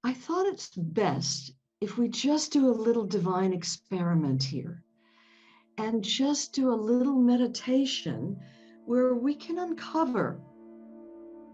I thought it's best if we just do a little divine experiment here and just do a little meditation where we can uncover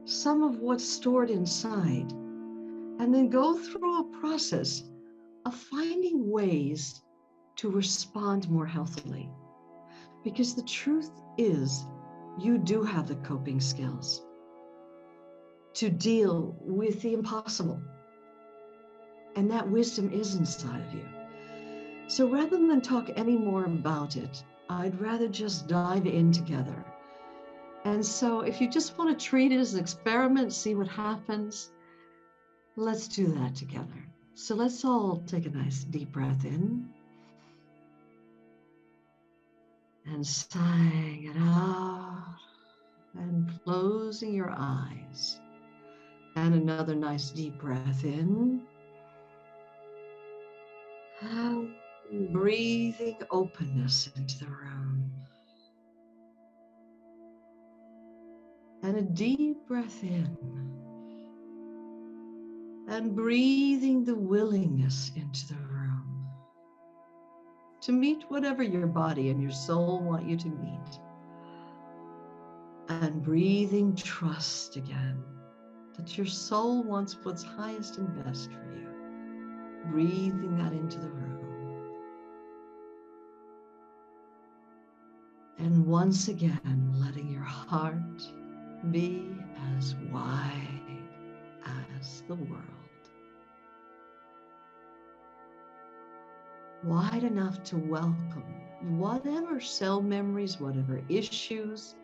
some of what's stored inside and then go through a process of finding ways to respond more healthily. Because the truth is, you do have the coping skills to deal with the impossible. And that wisdom is inside of you. So rather than talk any more about it, I'd rather just dive in together. And so if you just want to treat it as an experiment, see what happens, let's do that together. So let's all take a nice deep breath in and sighing it out and closing your eyes. And another nice deep breath in. And breathing openness into the room. And a deep breath in. And breathing the willingness into the room to meet whatever your body and your soul want you to meet. And breathing trust again, that your soul wants what's highest and best for you. Breathing that into the room. And once again, letting your heart be as wide as the world. Wide enough to welcome whatever cell memories, whatever issues,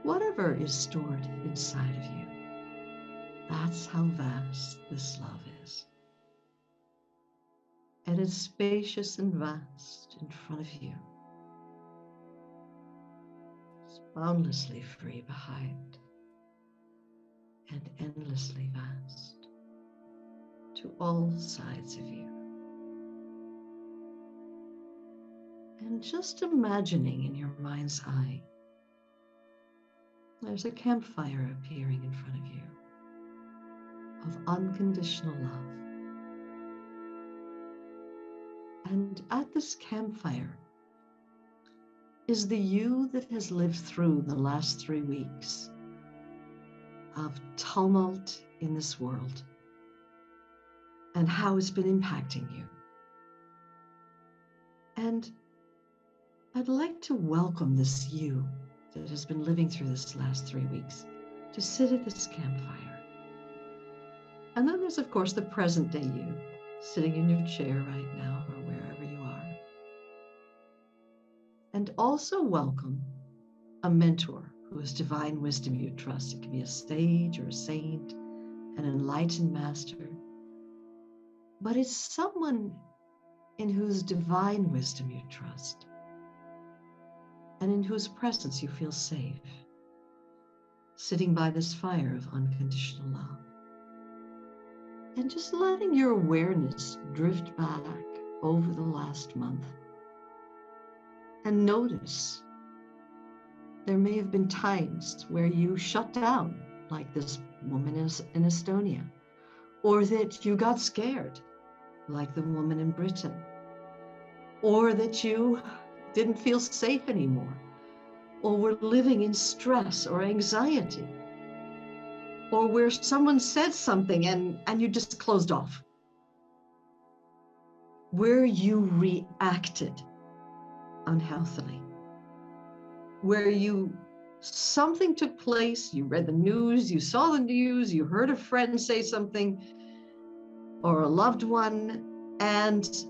whatever is stored inside of you. That's how vast this love is. And it's spacious and vast in front of you. It's boundlessly free behind and endlessly vast to all sides of you. And just imagining in your mind's eye, there's a campfire appearing in front of you of unconditional love. And at this campfire is the you that has lived through the last 3 weeks of tumult in this world and how it's been impacting you. And I'd like to welcome this you that has been living through this last 3 weeks to sit at this campfire. And then there's, of course, the present day you, sitting in your chair right now or wherever you are. And also welcome a mentor who is divine wisdom you trust. It can be a sage or a saint, an enlightened master. But it's someone in whose divine wisdom you trust and in whose presence you feel safe, sitting by this fire of unconditional love. And just letting your awareness drift back over the last month and notice there may have been times where you shut down, like this woman in Estonia, or that you got scared, like the woman in Britain, or that you didn't feel safe anymore, or were living in stress or anxiety, or where someone said something and you just closed off, where you reacted unhealthily, where something took place, you read the news, you saw the news, you heard a friend say something, or a loved one, and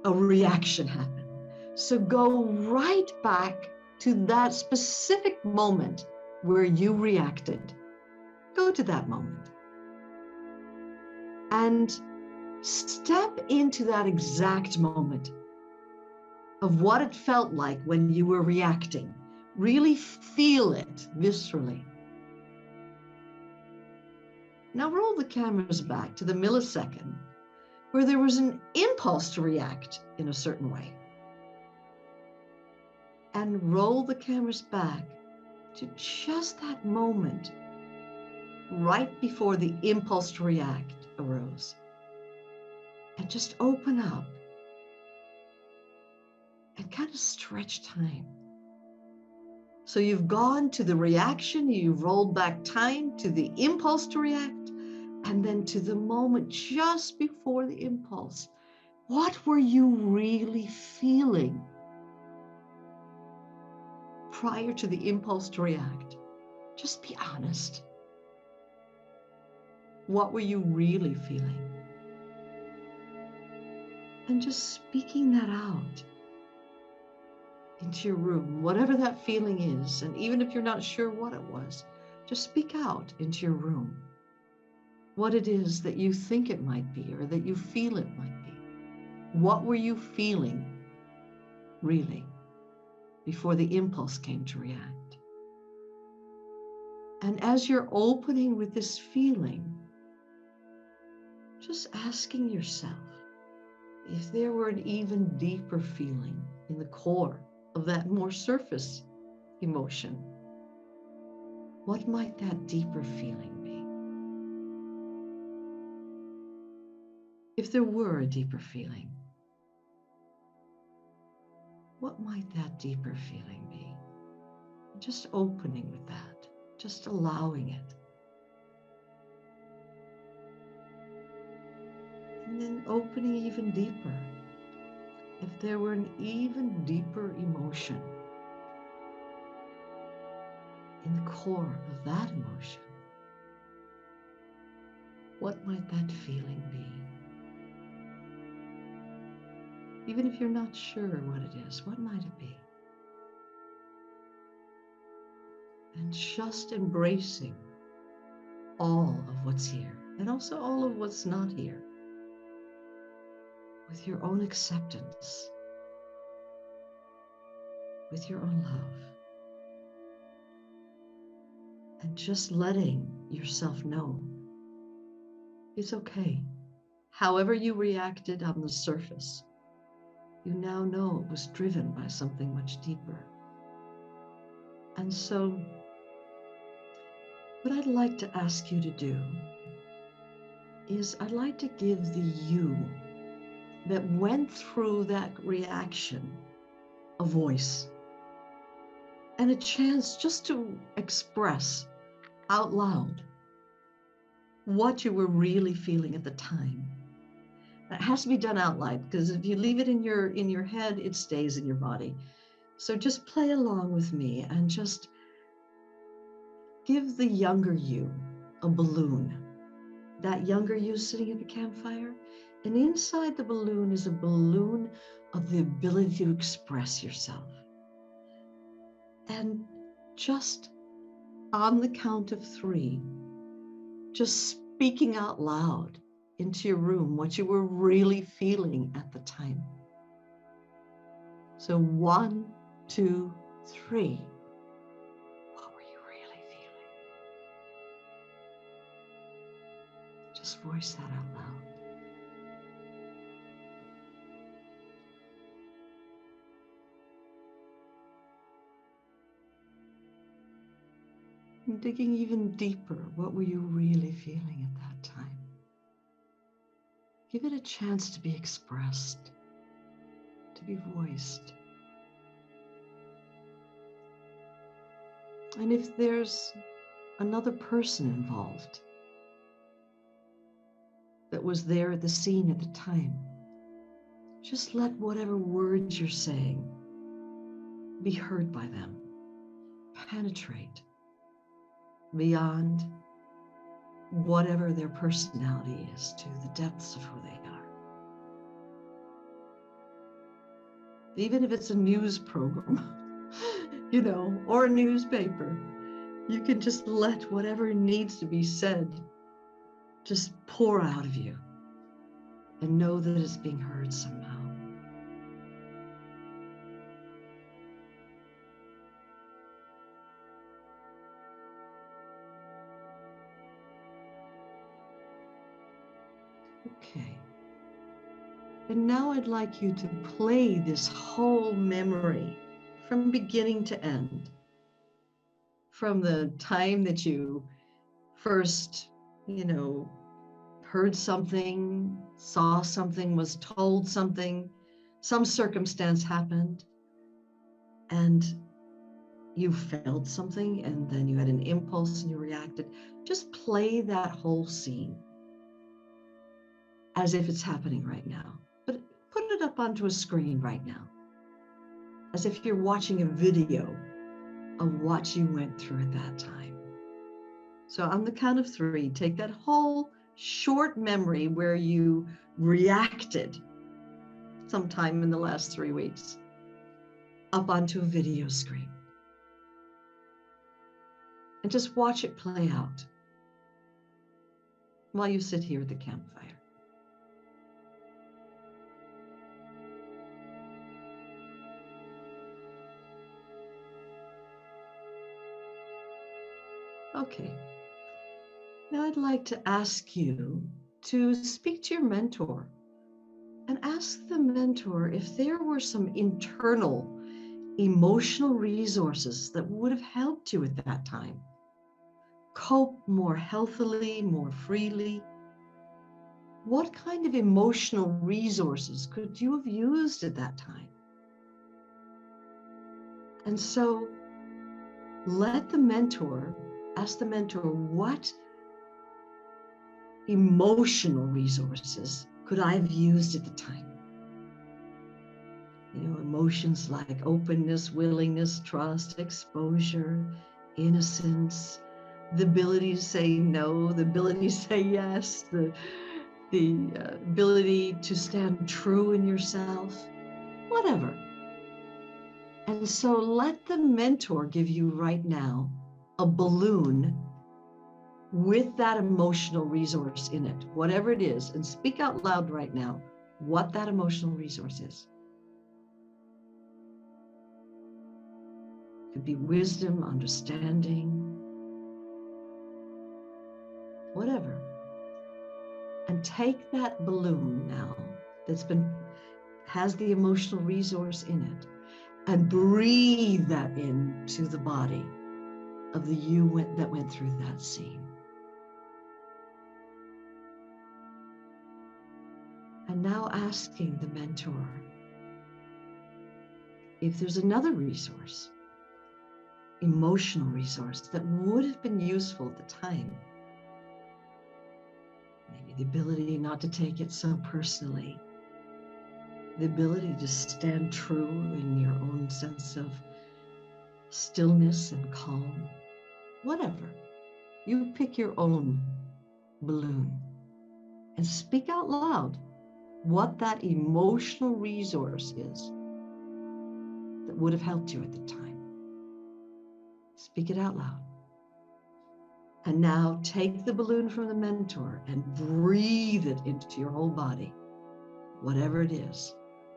a reaction happened. So go right back to that specific moment where you reacted. Go to that moment and step into that exact moment of what it felt like when you were reacting. Really feel it viscerally. Now roll the cameras back to the millisecond where there was an impulse to react in a certain way. And roll the cameras back to just that moment right before the impulse to react arose. And just open up and kind of stretch time. So you've gone to the reaction, you've rolled back time to the impulse to react, and then to the moment just before the impulse. What were you really feeling prior to the impulse to react? Just be honest. What were you really feeling? And just speaking that out into your room, whatever that feeling is. And even if you're not sure what it was, just speak out into your room what it is that you think it might be or that you feel it might be. What were you feeling really before the impulse came to react? And as you're opening with this feeling, just asking yourself if there were an even deeper feeling in the core of that more surface emotion, what might that deeper feeling be? If there were a deeper feeling, what might that deeper feeling be? Just opening with that, just allowing it. And then opening even deeper. If there were an even deeper emotion in the core of that emotion, what might that feeling be? Even if you're not sure what it is, what might it be? And just embracing all of what's here and also all of what's not here with your own acceptance, with your own love, and just letting yourself know it's okay. However you reacted on the surface, you now know it was driven by something much deeper. And so what I'd like to ask you to do is I'd like to give the you that went through that reaction a voice and a chance just to express out loud what you were really feeling at the time. That has to be done out loud, because if you leave it in your head, it stays in your body. So just play along with me and just give the younger you a balloon. That younger you sitting at the campfire, and inside the balloon is a balloon of the ability to express yourself. And just on the count of 3, just speaking out loud into your room what you were really feeling at the time. So 1, 2, 3. What were you really feeling? Just voice that out loud. And digging even deeper, what were you really feeling at that time? Give it a chance to be expressed, to be voiced. And if there's another person involved that was there at the scene at the time, just let whatever words you're saying be heard by them, penetrate beyond whatever their personality is to the depths of who they are. Even if it's a news program, or a newspaper, you can just let whatever needs to be said just pour out of you and know that it's being heard somehow. Okay. And now I'd like you to play this whole memory from beginning to end. From the time that you first, heard something, saw something, was told something, some circumstance happened, and you felt something, and then you had an impulse and you reacted. Just play that whole scene as if it's happening right now. But put it up onto a screen right now, as if you're watching a video of what you went through at that time. So on the count of 3, take that whole short memory where you reacted sometime in the last 3 weeks up onto a video screen. And just watch it play out while you sit here at the campfire. Okay. Now I'd like to ask you to speak to your mentor and ask the mentor if there were some internal emotional resources that would have helped you at that time cope more healthily, more freely. What kind of emotional resources could you have used at that time? And so let the mentor, ask the mentor, what emotional resources could I have used at the time? You know, emotions like openness, willingness, trust, exposure, innocence, the ability to say no, the ability to say yes, the ability to stand true in yourself, whatever. And so let the mentor give you right now a balloon with that emotional resource in it, whatever it is, and speak out loud right now what that emotional resource is. It could be wisdom, understanding, whatever. And take that balloon now has the emotional resource in it, and breathe that into the body of the you that went through that scene. And now asking the mentor if there's another resource, emotional resource, that would have been useful at the time. Maybe the ability not to take it so personally, the ability to stand true in your own sense of stillness and calm, whatever. You pick your own balloon and speak out loud what that emotional resource is that would have helped you at the time. Speak it out loud. And now take the balloon from the mentor and breathe it into your whole body, whatever it is,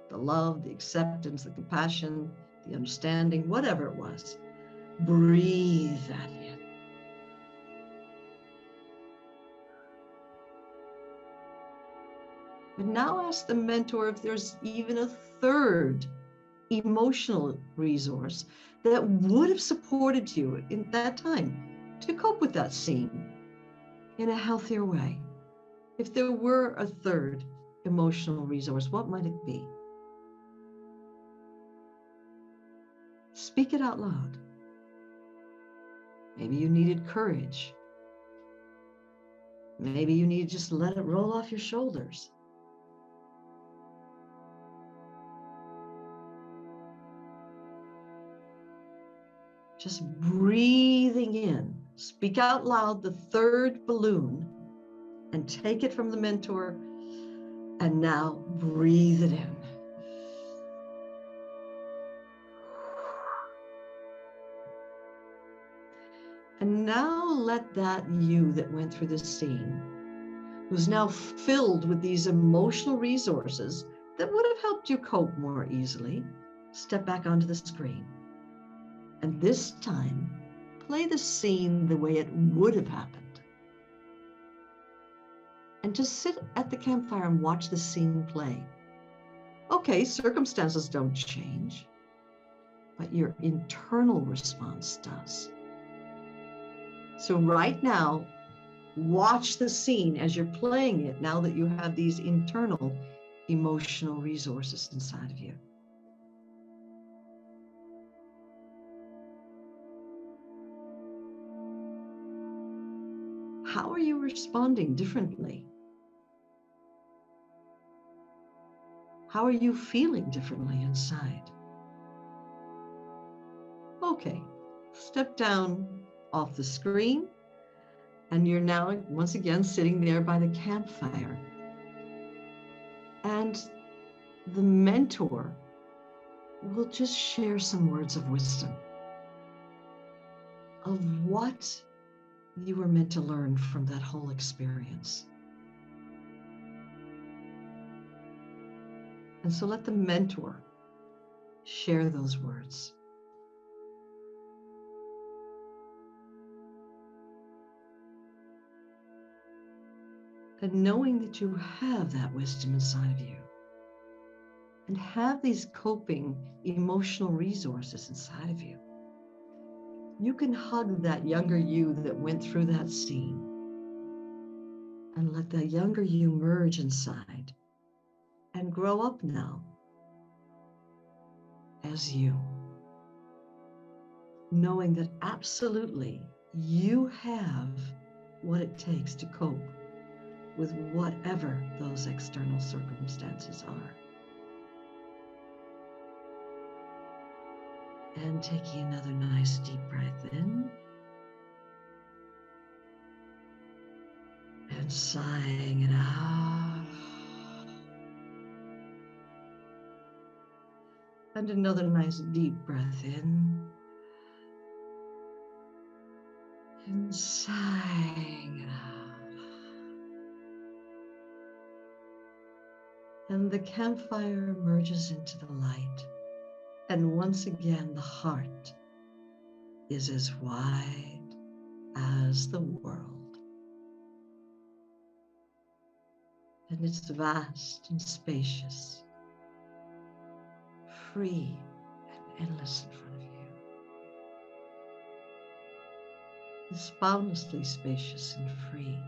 the love, the acceptance, the compassion, the understanding, whatever it was. Breathe that in. And now ask the mentor if there's even a third emotional resource that would have supported you in that time to cope with that scene in a healthier way. If there were a third emotional resource, what might it be? Speak it out loud. Maybe you needed courage. Maybe you need to just let it roll off your shoulders. Just breathing in. Speak out loud the third balloon and take it from the mentor, and now breathe it in. And now let that you that went through this scene, who's now filled with these emotional resources that would have helped you cope more easily, step back onto the screen. And this time, play the scene the way it would have happened. And just sit at the campfire and watch the scene play. Okay, circumstances don't change, but your internal response does. So right now, Watch the scene as you're playing it now that you have these internal emotional resources inside of you. How are you responding differently? How are you feeling differently inside? Okay, step down off the screen, and you're now once again sitting there by the campfire. And the mentor will just share some words of wisdom of what you were meant to learn from that whole experience. And so let the mentor share those words. And knowing that you have that wisdom inside of you and have these coping emotional resources inside of you, you can hug that younger you that went through that scene and let the younger you merge inside and grow up now as you, knowing that absolutely you have what it takes to cope with whatever those external circumstances are. And taking another nice deep breath in and sighing it out. And another nice deep breath in and sighing it out. And the campfire merges into the light. And once again, the heart is as wide as the world. And it's vast and spacious, free and endless in front of you. It's boundlessly spacious and free,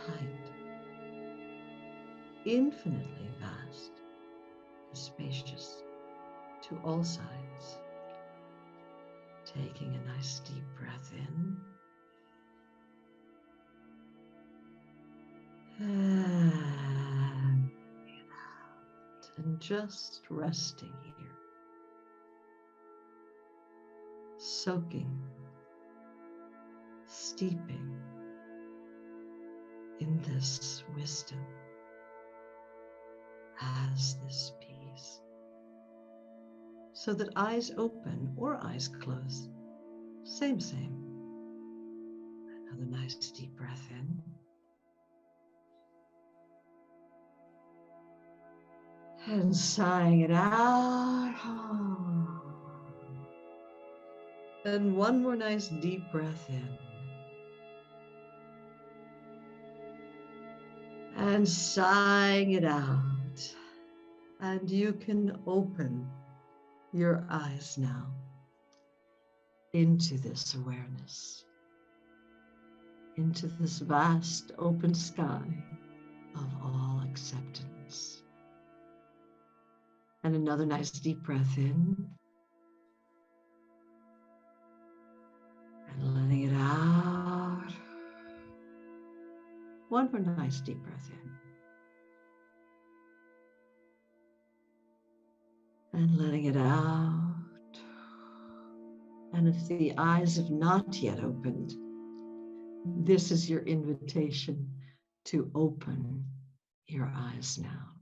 height, infinitely vast and spacious to all sides. Taking a nice deep breath in and out, and just resting here, soaking, steeping in this wisdom as this peace. So that eyes open or eyes closed, same. Another nice deep breath in. And sighing it out. And one more nice deep breath in. And sighing it out. And you can open your eyes now into this awareness, into this vast open sky of all acceptance. And another nice deep breath in. And letting it out. One more nice deep breath in. And letting it out. And if the eyes have not yet opened, this is your invitation to open your eyes now.